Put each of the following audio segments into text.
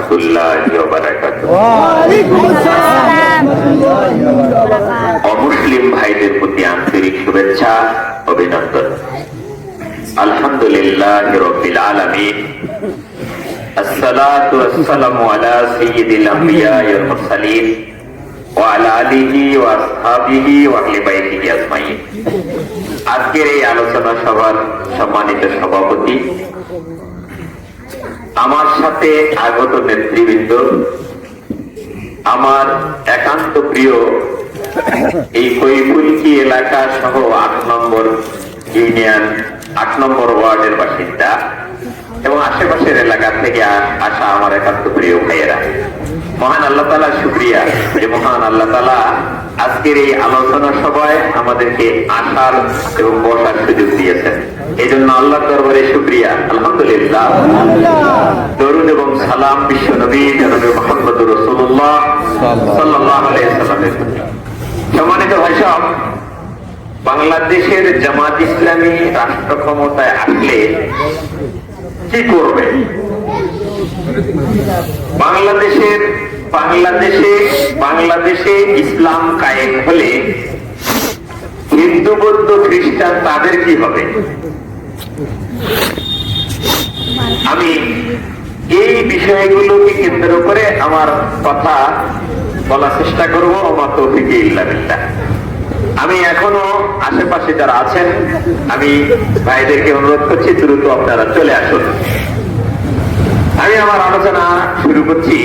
রাহমাতুল্লাহি ওয়া বারাকাতুহু। অমুসলিম ভাইদের প্রতি আন্তরিক শুভেচ্ছা, অভিনন্দন। আলহামদুলিল্লাহি রাব্বিল আলামিন, আসসালাতু ওয়াসসালামু আলা সাইয়্যিদিল আমবিয়া ওয়াল মুরসালিন ওয়া আলা আলিহি ওয়া আসহাবিহি ওয়া আহলি বাইতিহি আজমাইন। আজকের এই আলোচনা সভার সম্মানিত সভাপতি, আমার সাথে আগত নেতৃবৃন্দ, আমার একান্ত প্রিয় এই কৈফুলকি এলাকা সহ ৮ নম্বর ইউনিয়ন ৮ নম্বর ওয়ার্ডের বাসিন্দা এবং আশেপাশের এলাকা থেকে আসা আমার একান্ত প্রিয় ভাইয়েরা, মহান আল্লাহ তাআলা শুকরিয়া যে মহান আল্লাহ তাআলা আজকের এই আলোচনা সভায় আমাদেরকে আসার এবং বসার সুযোগ দিয়েছেন। এই জন্য আল্লাহর দরবারে শুকরিয়া, আলহামদুলিল্লাহ। দরুদ এবং সালাম বিশ্ব নবী জনাব মুহাম্মদুর রাসূলুল্লাহ সাল্লাল্লাহু আলাইহি ওয়াসাল্লামের প্রতি। সম্মানিত ভাই সাহেব, বাংলাদেশের জামাত ইসলামী রাষ্ট্র ক্ষমতায় আসলে কি করবে? বাংলাদেশে ইসলাম কায়েম হলে হিন্দু বৌদ্ধ খ্রিস্টান তাদের কি হবে? আমি এই বিষয়গুলোকে কেন্দ্র করে আমার কথা বলার চেষ্টা করবো। আমার তৌফিক ইল্লা বিল্লাহ। আমি এখনো আশেপাশে যারা আছেন, আমি ভাইদেরকে অনুরোধ করছি দ্রুত আপনারা চলে আসুন। আমি আমার আলোচনা শুরু করছি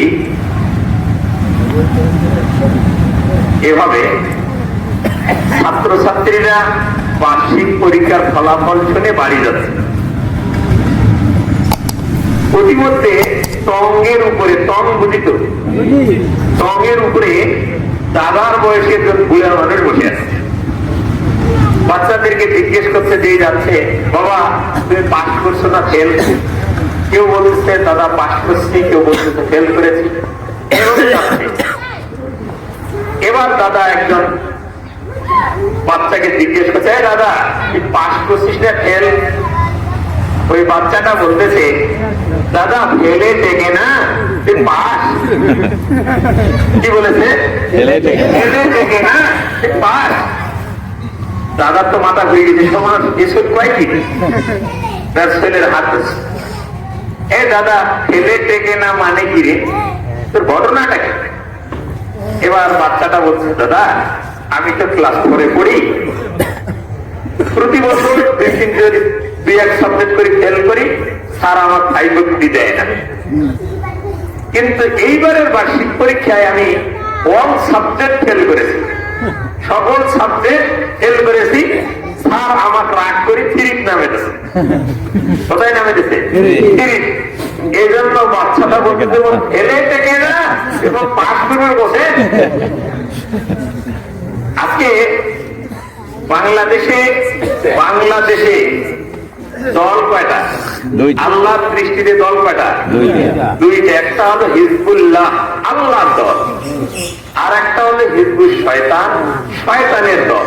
এভাবে। ছাত্রছাত্রীরা বার্ষিক পরীক্ষার ফলাফল শুনে বাড়ি যাচ্ছে। প্রতিমধ্যে টঙ্গের উপরে, টং বুঝিত, টঙ্গের উপরে দাদার বয়সে একজন বুড়া মানুষ বসে আছে। বাচ্চাদেরকে জিজ্ঞেস করতে দিয়ে যাচ্ছে, বাবা তুমি পাস করছো না ফেল? কেউ বলছে দাদা পাস করছি, কেউ বলছে ফেল করেছি। এবার দাদা একজন বাচ্চাকে জিজ্ঞেস করছে, দাদা তুই পাস করছিস না ফেল? ওই বাচ্চাটা বলতেছে, দাদা ফেলে থেকে না, তুই পাস। কি বলেছে? ফেলে থেকে না, তুই পাস। দাদার তো মাথা ঘুরে গেছে, সমাজ এসব কয় কি? তার ছেলের হাত ধরছে। এ দাদা ফেলে থেকে না মানে কি রে, তোর ঘটনাটা কি? এবার বাচ্চাটা বলছে, দাদা আমি তো ক্লাস 4-এ পড়ি, প্রতি বছর 2-1 সাবজেক্ট করে ফেল করি, স্যার আমার 5 দেয় না। কিন্তু এইবারের বার্ষিক পরীক্ষায় আমি 1 সাবজেক্ট ফেল করেছি, সকল সাবজেক্ট ফেল করেছি। স্যার আমাকে রাগ করে 3 নামে দিয়েছে। কোথায় নামে দিয়েছে? 3। এই জন্য বাচ্চাটা বলতে ফেলে থেকে না এবং পাস করবে বসে। আজকে বাংলাদেশে দল কয়টা? আল্লাহর দৃষ্টিতে দল কয়টা? 2টা। একটা হলো হিজবুল্লাহ, আল্লাহর দল, আর একটা হলো হিজবুল শয়তান, শয়তানের দল।